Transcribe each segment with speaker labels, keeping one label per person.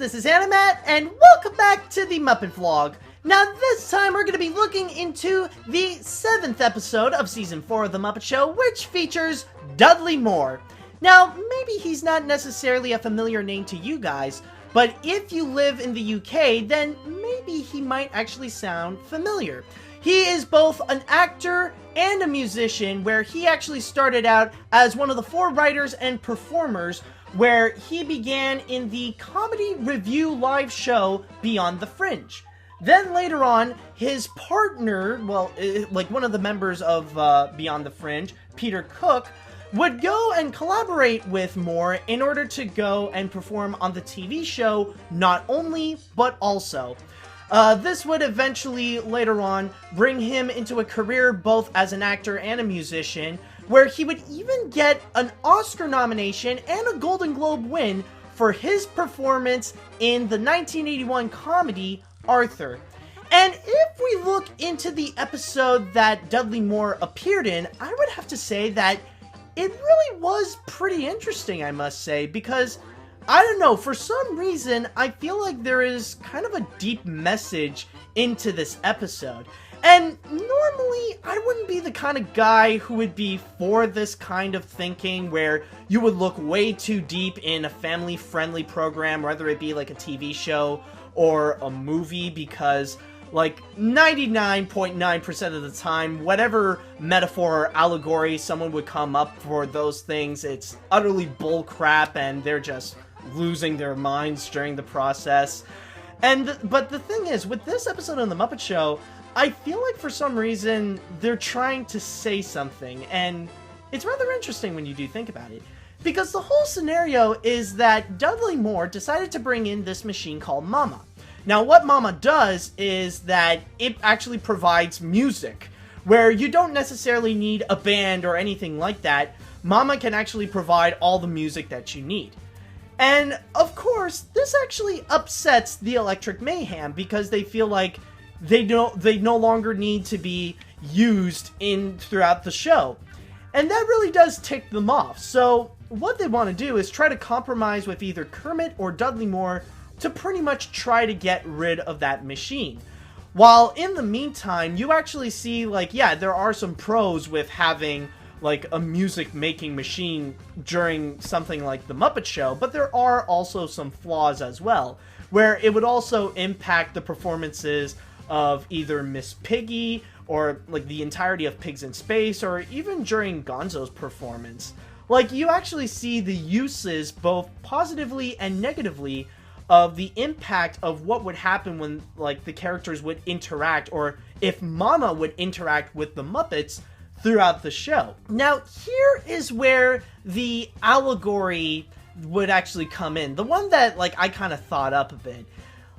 Speaker 1: this is M.A.M.M.A, and welcome back to the Muppet Vlog. Now this time we're going to be looking into the 7th episode of Season 4 of The Muppet Show, which features Dudley Moore. Now, maybe he's not necessarily a familiar name to you guys, but if you live in the UK, then maybe he might actually sound familiar. He is both an actor and a musician, where he actually started out as one of the 4 writers and performers, where he began in the comedy review live show Beyond the Fringe. Then later on, his partner, well, like one of the members of Beyond the Fringe, Peter Cook, would go and collaborate with Moore in order to go and perform on the TV show Not Only, But Also. This would eventually, later on, bring him into a career both as an actor and a musician, where he would even get an Oscar nomination and a Golden Globe win for his performance in the 1981 comedy Arthur. And if we look into the episode that Dudley Moore appeared in, I would have to say that it really was pretty interesting, I must say, because I don't know, for some reason, I feel like there is kind of a deep message into this episode. And normally, I wouldn't be the kind of guy who would be for this kind of thinking, where you would look way too deep in a family-friendly program, whether it be like a TV show or a movie, because like 99.9% of the time, whatever metaphor or allegory someone would come up for those things, it's utterly bullcrap and they're just losing their minds during the process. But the thing is, with this episode of The Muppet Show, I feel like for some reason they're trying to say something, and it's rather interesting when you do think about it. Because the whole scenario is that Dudley Moore decided to bring in this machine called M.A.M.M.A. Now, what M.A.M.M.A does is that it actually provides music, where you don't necessarily need a band or anything like that. M.A.M.M.A can actually provide all the music that you need. And, of course, this actually upsets the Electric Mayhem, because they feel like they no longer need to be used throughout the show. And that really does tick them off. So what they want to do is try to compromise with either Kermit or Dudley Moore to pretty much try to get rid of that machine. While in the meantime, you actually see, like, yeah, there are some pros with having like a music making machine during something like The Muppet Show, but there are also some flaws as well, where it would also impact the performances of either Miss Piggy or like the entirety of Pigs in Space, or even during Gonzo's performance. Like, you actually see the uses, both positively and negatively, of the impact of what would happen when like the characters would interact, or if M.A.M.M.A would interact with the Muppets throughout the show. Now, here is where the allegory would actually come in. The one that like I kind of thought up a bit.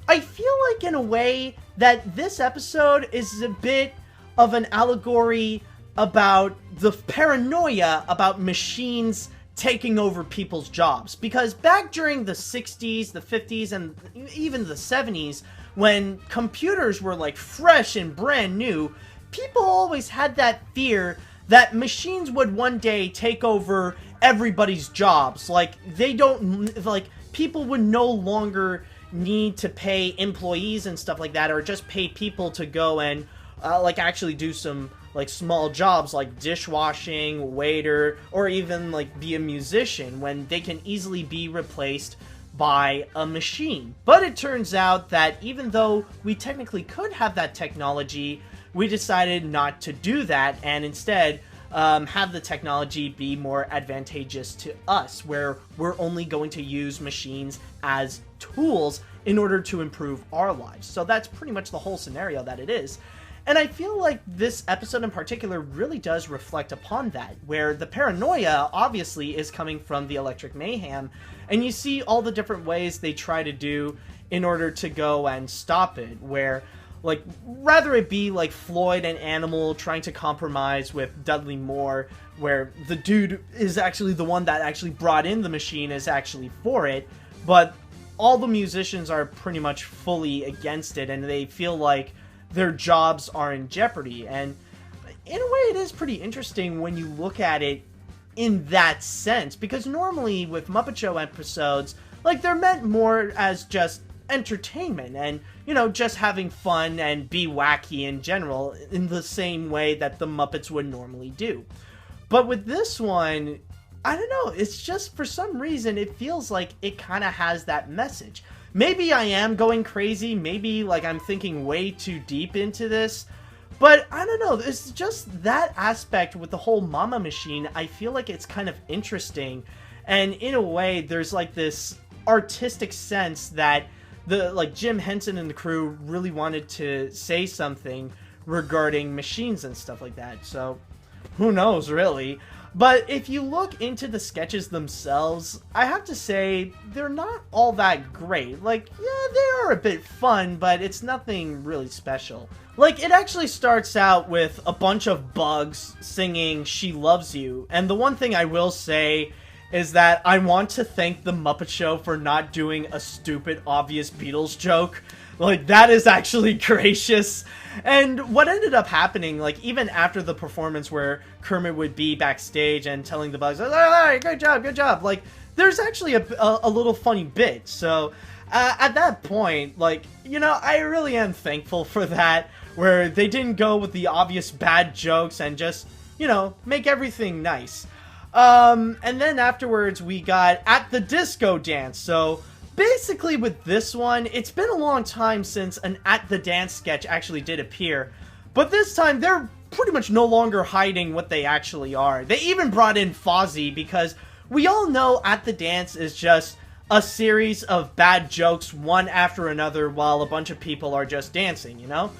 Speaker 1: I feel like in a way that this episode is a bit of an allegory about the paranoia about machines taking over people's jobs. Because back during the 60s, the 50s, and even the 70s, when computers were like fresh and brand new, people always had that fear that machines would one day take over everybody's jobs. Like, people would no longer need to pay employees and stuff like that, or just pay people to go and like actually do some like small jobs like dishwashing, waiter, or even like be a musician, when they can easily be replaced by a machine. But it turns out that even though we technically could have that technology, we decided not to do that, and instead have the technology be more advantageous to us, where we're only going to use machines as tools in order to improve our lives. So that's pretty much the whole scenario that it is. And I feel like this episode in particular really does reflect upon that, where the paranoia obviously is coming from the Electric Mayhem, and you see all the different ways they try to do in order to go and stop it, where like, rather it be like Floyd and Animal trying to compromise with Dudley Moore, where the dude is actually the one that actually brought in the machine, is actually for it, but all the musicians are pretty much fully against it, and they feel like their jobs are in jeopardy. And in a way, it is pretty interesting when you look at it in that sense, because normally with Muppet Show episodes, Like, they're meant more as just entertainment and, you know, just having fun and be wacky in general in the same way that the Muppets would normally do. But with this one, I don't know, it's just for some reason it feels like it kind of has that message. Maybe I am going crazy, maybe like I'm thinking way too deep into this, but I don't know, it's just that aspect with the whole Mama machine. I feel like it's kind of interesting, and in a way there's like this artistic sense that Jim Henson and the crew really wanted to say something regarding machines and stuff like that. So who knows, really. But if you look into the sketches themselves, I have to say, they're not all that great. Like, yeah, they are a bit fun, but it's nothing really special. Like, it actually starts out with a bunch of bugs singing "She Loves You," and the one thing I will say is that I want to thank The Muppet Show for not doing a stupid, obvious Beatles joke. Like, that is actually gracious. And what ended up happening, like, even after the performance where Kermit would be backstage and telling the bugs, "All right, good job," like, there's actually a little funny bit. So, at that point, like, you know, I really am thankful for that, where they didn't go with the obvious bad jokes and just, you know, make everything nice. And then afterwards, we got At the Disco Dance. So, basically with this one, it's been a long time since an At the Dance sketch actually did appear, but this time they're pretty much no longer hiding what they actually are. They even brought in Fozzie, because we all know At the Dance is just a series of bad jokes one after another while a bunch of people are just dancing, you know?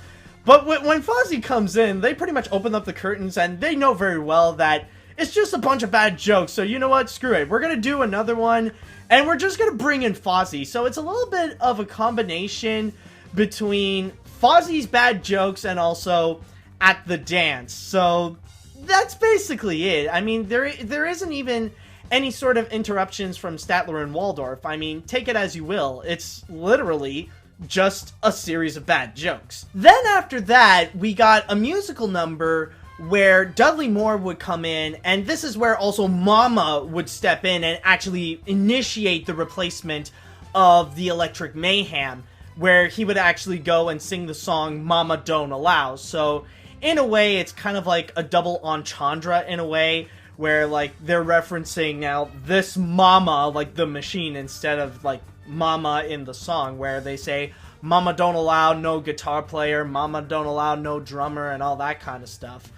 Speaker 1: But when Fozzie comes in, they pretty much open up the curtains and they know very well that it's just a bunch of bad jokes, so you know what? Screw it. We're gonna do another one, and we're just gonna bring in Fozzie. So it's a little bit of a combination between Fozzie's bad jokes and also At the Dance. So that's basically it. I mean, there isn't even any sort of interruptions from Statler and Waldorf. I mean, take it as you will. It's literally just a series of bad jokes. Then after that, we got a musical number where Dudley Moore would come in, and this is where also Mama would step in and actually initiate the replacement of the Electric Mayhem, where he would actually go and sing the song Mama Don't Allow. So in a way, it's kind of like a double entendre in a way, where like they're referencing now this Mama, like the machine, instead of like Mama in the song, where they say Mama Don't Allow no guitar player, Mama Don't Allow no drummer, and all that kind of stuff.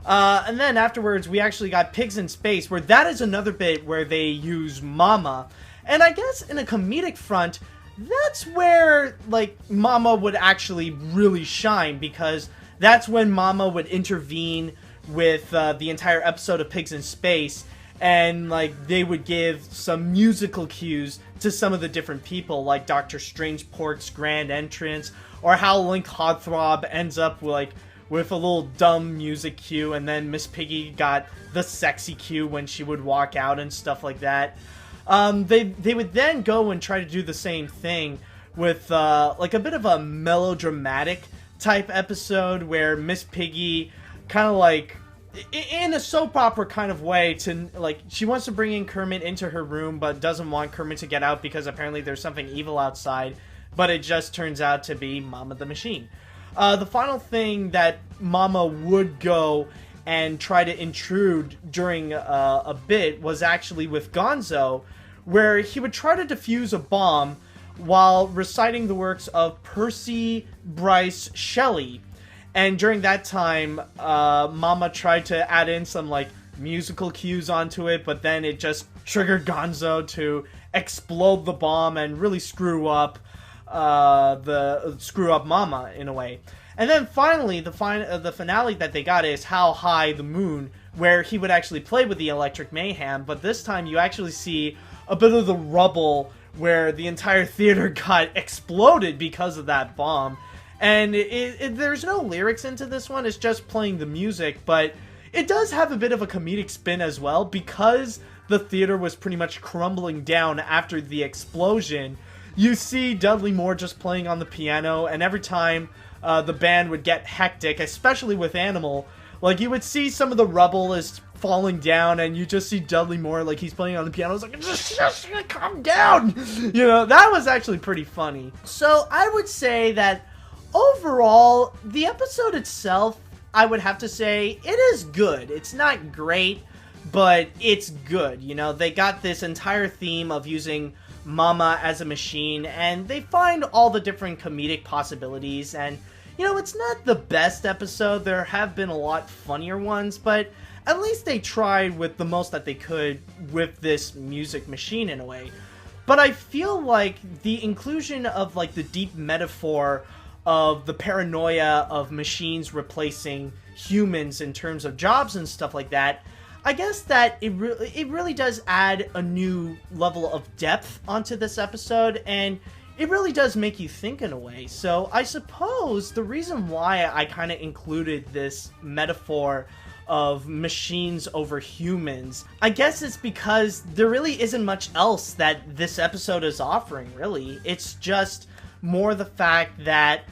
Speaker 1: And then afterwards, we actually got Pigs in Space, where that is another bit where they use Mama. And I guess in a comedic front, that's where, like, Mama would actually really shine, because that's when Mama would intervene with the entire episode of Pigs in Space, and, like, they would give some musical cues to some of the different people, like Dr. Strangepork's grand entrance, or how Link Hogthrob ends up, like, with a little dumb music cue, and then Miss Piggy got the sexy cue when she would walk out and stuff like that. They would then go and try to do the same thing with, like, a bit of a melodramatic type episode where Miss Piggy kind of, like, in a soap opera kind of way, to, like, she wants to bring in Kermit into her room, but doesn't want Kermit to get out because apparently there's something evil outside, but it just turns out to be Mama the Machine. The final thing that Mama would go and try to intrude during a bit was actually with Gonzo, where he would try to defuse a bomb while reciting the works of Percy Bryce Shelley. And during that time, Mama tried to add in some, like, musical cues onto it, but then it just triggered Gonzo to explode the bomb and really screw up Mama in a way. And then finally, the finale that they got is How High the Moon, where he would actually play with the Electric Mayhem, but this time you actually see a bit of the rubble where the entire theater got exploded because of that bomb. And there's no lyrics into this one, it's just playing the music, but it does have a bit of a comedic spin as well, because the theater was pretty much crumbling down after the explosion. You see Dudley Moore just playing on the piano, and every time the band would get hectic, especially with Animal, like, you would see some of the rubble is falling down, and you just see Dudley Moore, like, he's playing on the piano. It's like, just calm down! You know, that was actually pretty funny. So, I would say that, overall, the episode itself, I would have to say, it is good. It's not great, but it's good. You know, they got this entire theme of using M.A.M.M.A as a machine, and they find all the different comedic possibilities, and, you know, it's not the best episode. There have been a lot funnier ones, but at least they tried with the most that they could with this music machine in a way. But I feel like the inclusion of, like, the deep metaphor of the paranoia of machines replacing humans in terms of jobs and stuff like that, I guess that it really does add a new level of depth onto this episode, and it really does make you think in a way. So I suppose the reason why I kind of included this metaphor of machines over humans, I guess it's because there really isn't much else that this episode is offering, really. It's just more the fact that,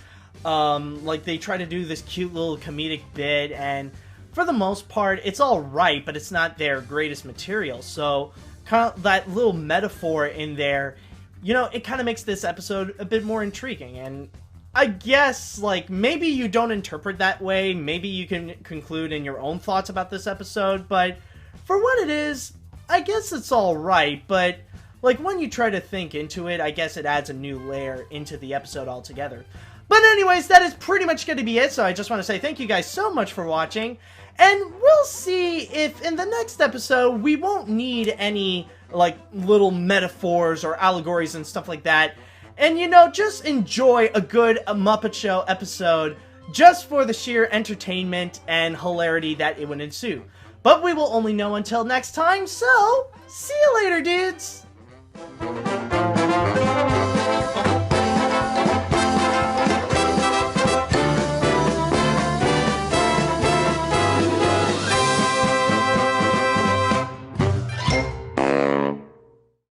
Speaker 1: like, they try to do this cute little comedic bit, and for the most part, it's alright, but it's not their greatest material. So, kind of that little metaphor in there, you know, it kind of makes this episode a bit more intriguing. And I guess, like, maybe you don't interpret that way. Maybe you can conclude in your own thoughts about this episode. But for what it is, I guess it's alright. But, like, when you try to think into it, I guess it adds a new layer into the episode altogether. But anyways, that is pretty much going to be it. So I just want to say thank you guys so much for watching. And we'll see if in the next episode we won't need any, like, little metaphors or allegories and stuff like that. And, you know, just enjoy a good Muppet Show episode just for the sheer entertainment and hilarity that it would ensue. But we will only know until next time, so see you later, dudes!